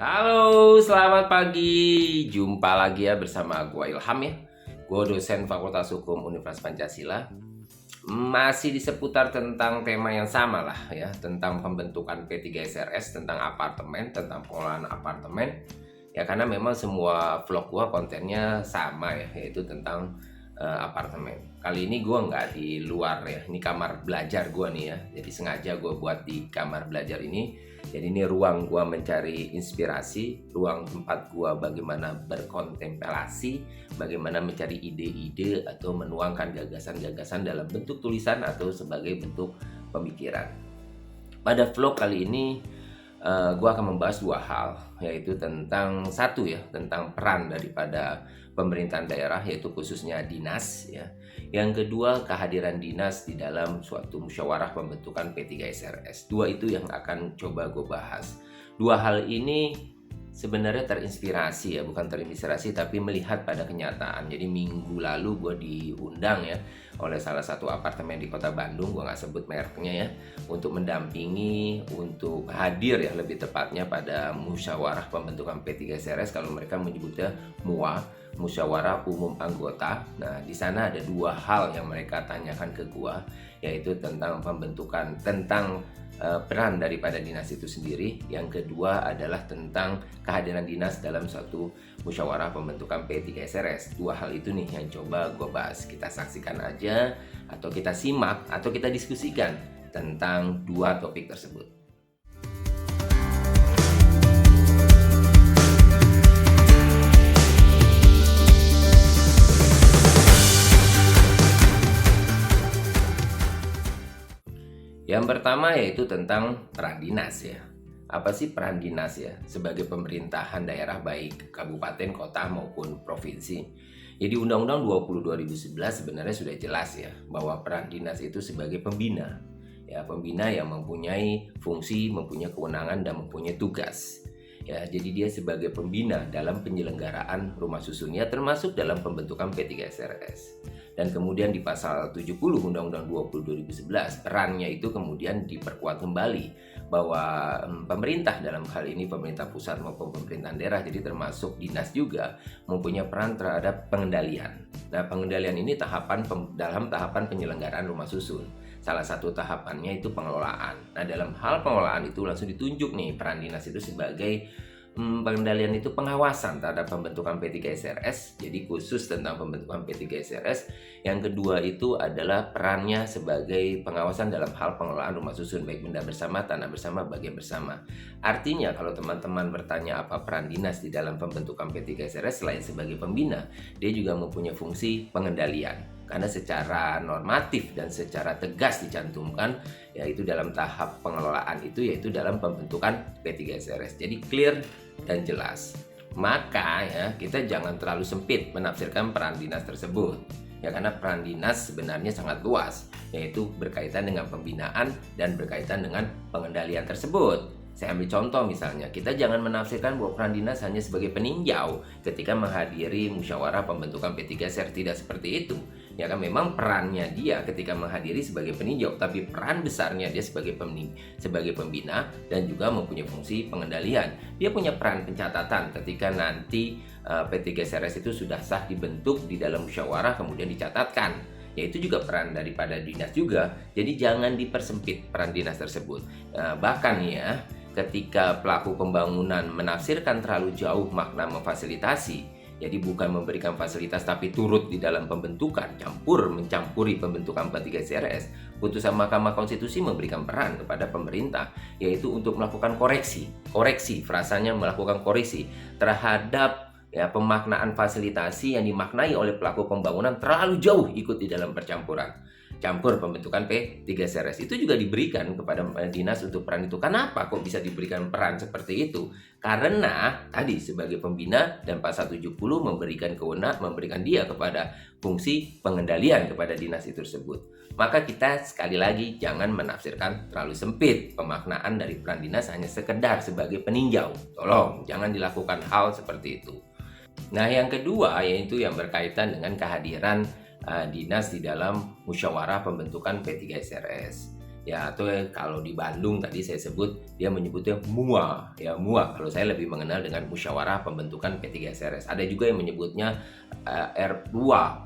Halo, selamat pagi. Jumpa lagi ya bersama gua Ilham ya. Gua dosen Fakultas Hukum Universitas Pancasila. Masih di seputar tentang tema yang sama lah ya, tentang pembentukan P3SRS, tentang apartemen, tentang pengelolaan apartemen. Ya karena memang semua vlog gua kontennya sama ya, yaitu tentang apartemen. Kali ini gua nggak di luar ya, ini kamar belajar gua nih ya. Jadi sengaja gua buat di kamar belajar ini. Jadi ini ruang gua mencari inspirasi, ruang tempat gua bagaimana berkontemplasi, bagaimana mencari ide-ide atau menuangkan gagasan-gagasan dalam bentuk tulisan atau sebagai bentuk pemikiran. Pada vlog kali ini gue akan membahas dua hal, yaitu tentang satu ya, tentang peran daripada pemerintahan daerah, yaitu khususnya dinas ya. Yang kedua, kehadiran dinas di dalam suatu musyawarah pembentukan P3SRS. Dua itu yang akan coba gue bahas. Dua hal ini sebenarnya terinspirasi ya, bukan terinspirasi tapi melihat pada kenyataan. Jadi minggu lalu gue diundang ya oleh salah satu apartemen di kota Bandung, gue nggak sebut mereknya ya, untuk mendampingi, untuk hadir ya lebih tepatnya pada musyawarah pembentukan P3SRS, kalau mereka menyebutnya MUA, musyawarah umum anggota. Nah di sana ada dua hal yang mereka tanyakan ke gue, yaitu tentang pembentukan, tentang peran daripada dinas itu sendiri. Yang kedua adalah tentang kehadiran dinas dalam suatu musyawarah pembentukan P3SRS. Dua hal itu nih yang coba gue bahas. Kita saksikan aja, atau kita simak, atau kita diskusikan tentang dua topik tersebut. Yang pertama yaitu tentang peran dinas ya. Apa sih peran dinas ya sebagai pemerintahan daerah baik kabupaten, kota maupun provinsi? Jadi Undang-Undang 20 2011 sebenarnya sudah jelas ya bahwa peran dinas itu sebagai pembina. Ya, pembina yang mempunyai fungsi, mempunyai kewenangan dan mempunyai tugas. Ya, jadi dia sebagai pembina dalam penyelenggaraan rumah susunnya termasuk dalam pembentukan P3SRS. Dan kemudian di pasal 70 Undang-Undang 20 2011 perannya itu kemudian diperkuat kembali bahwa pemerintah, dalam hal ini pemerintah pusat maupun pemerintahan daerah, jadi termasuk dinas juga, mempunyai peran terhadap pengendalian. Nah, pengendalian ini dalam tahapan penyelenggaraan rumah susun. Salah satu tahapannya itu pengelolaan. Nah, dalam hal pengelolaan itu langsung ditunjuk nih peran dinas itu sebagai pengendalian itu pengawasan terhadap pembentukan P3SRS, jadi khusus tentang pembentukan P3SRS. Yang kedua itu adalah perannya sebagai pengawasan dalam hal pengelolaan rumah susun, baik benda bersama, tanah bersama, bagian bersama. Artinya kalau teman-teman bertanya apa peran dinas di dalam pembentukan P3SRS, selain sebagai pembina, dia juga mempunyai fungsi pengendalian. Karena secara normatif dan secara tegas dicantumkan, yaitu dalam tahap pengelolaan itu, yaitu dalam pembentukan P3SRS. Jadi clear dan jelas. Maka ya kita jangan terlalu sempit menafsirkan peran dinas tersebut. Ya karena peran dinas sebenarnya sangat luas, yaitu berkaitan dengan pembinaan dan berkaitan dengan pengendalian tersebut. Saya ambil contoh misalnya, kita jangan menafsirkan bahwa peran dinas hanya sebagai peninjau ketika menghadiri musyawarah pembentukan P3SRS, tidak seperti itu. Ya kan memang perannya dia ketika menghadiri sebagai peninjau, tapi peran besarnya dia sebagai pembina dan juga mempunyai fungsi pengendalian. Dia punya peran pencatatan ketika nanti P3SRS itu sudah sah dibentuk di dalam musyawarah kemudian dicatatkan. Ya itu juga peran daripada dinas juga. Jadi jangan dipersempit peran dinas tersebut. Bahkan ya ketika pelaku pembangunan menafsirkan terlalu jauh makna memfasilitasi, jadi bukan memberikan fasilitas tapi turut di dalam pembentukan, mencampuri pembentukan P3SRS, putusan Mahkamah Konstitusi memberikan peran kepada pemerintah, yaitu untuk melakukan koreksi, frasanya melakukan koreksi terhadap ya pemaknaan fasilitasi yang dimaknai oleh pelaku pembangunan terlalu jauh ikut di dalam campur pembentukan P3SRS. Itu juga diberikan kepada dinas untuk peran itu. Kenapa kok bisa diberikan peran seperti itu? Karena tadi sebagai pembina dan pasal 70 memberikan dia kepada fungsi pengendalian kepada dinas itu tersebut. Maka kita sekali lagi jangan menafsirkan terlalu sempit pemaknaan dari peran dinas hanya sekedar sebagai peninjau. Tolong jangan dilakukan hal seperti itu. Nah, yang kedua yaitu yang berkaitan dengan kehadiran dinas di dalam musyawarah pembentukan P3SRS. ya, atau kalau di Bandung tadi saya sebut dia menyebutnya MUA, ya MUA. Kalau saya lebih mengenal dengan Musyawarah Pembentukan P3SRS. Ada juga yang menyebutnya R2,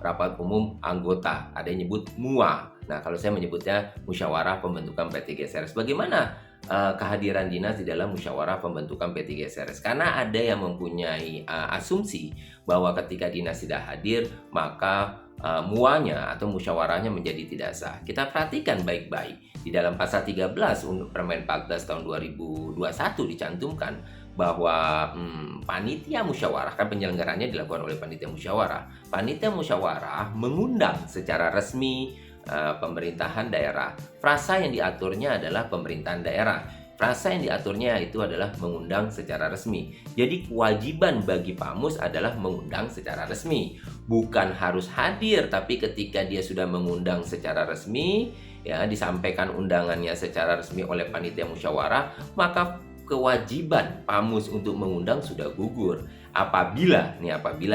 Rapat Umum Anggota. Ada yang nyebut MUA. Nah, kalau saya menyebutnya Musyawarah Pembentukan P3SRS. Bagaimana kehadiran dinas di dalam musyawarah pembentukan P3SRS? Karena ada yang mempunyai asumsi bahwa ketika dinas tidak hadir, maka muanya atau musyawarahnya menjadi tidak sah. Kita perhatikan baik-baik. Di dalam pasal 13 Permen 14 tahun 2021 dicantumkan bahwa panitia musyawarah, kan penyelenggaranya dilakukan oleh panitia musyawarah. Panitia musyawarah mengundang secara resmi pemerintahan daerah. Frasa yang diaturnya adalah pemerintahan daerah. Frasa yang diaturnya itu adalah mengundang secara resmi. Jadi kewajiban bagi Pamus adalah mengundang secara resmi. Bukan harus hadir, tapi ketika dia sudah mengundang secara resmi, ya disampaikan undangannya secara resmi oleh panitia musyawarah, maka kewajiban Pamus untuk mengundang sudah gugur. Apabila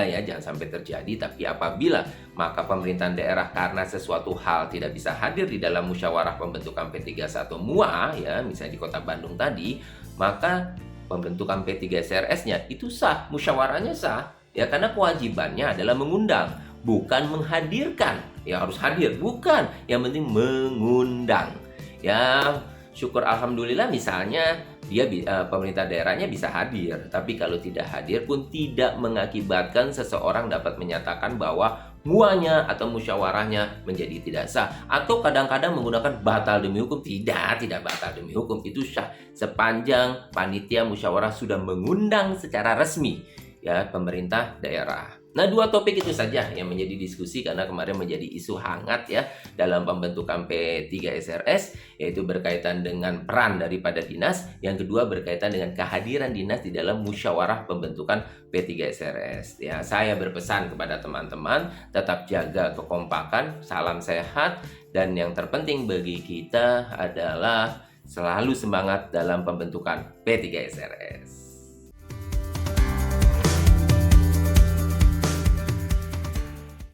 ya jangan sampai terjadi, tapi apabila maka pemerintahan daerah karena sesuatu hal tidak bisa hadir di dalam musyawarah pembentukan P31 MUA, ya misalnya di Kota Bandung tadi, maka pembentukan P3SRS-nya itu sah, musyawarahnya sah, ya karena kewajibannya adalah mengundang, bukan menghadirkan. Ya harus hadir, bukan, yang penting mengundang. Ya syukur alhamdulillah misalnya dia pemerintah daerahnya bisa hadir, tapi kalau tidak hadir pun tidak mengakibatkan seseorang dapat menyatakan bahwa muanya atau musyawarahnya menjadi tidak sah, atau kadang-kadang menggunakan batal demi hukum. Tidak batal demi hukum, itu sah sepanjang panitia musyawarah sudah mengundang secara resmi ya pemerintah daerah. Nah, 2 topik itu saja yang menjadi diskusi karena kemarin menjadi isu hangat ya dalam pembentukan P3SRS, yaitu berkaitan dengan peran daripada dinas, yang kedua berkaitan dengan kehadiran dinas di dalam musyawarah pembentukan P3SRS. Ya, saya berpesan kepada teman-teman tetap jaga kekompakan, salam sehat, dan yang terpenting bagi kita adalah selalu semangat dalam pembentukan P3SRS.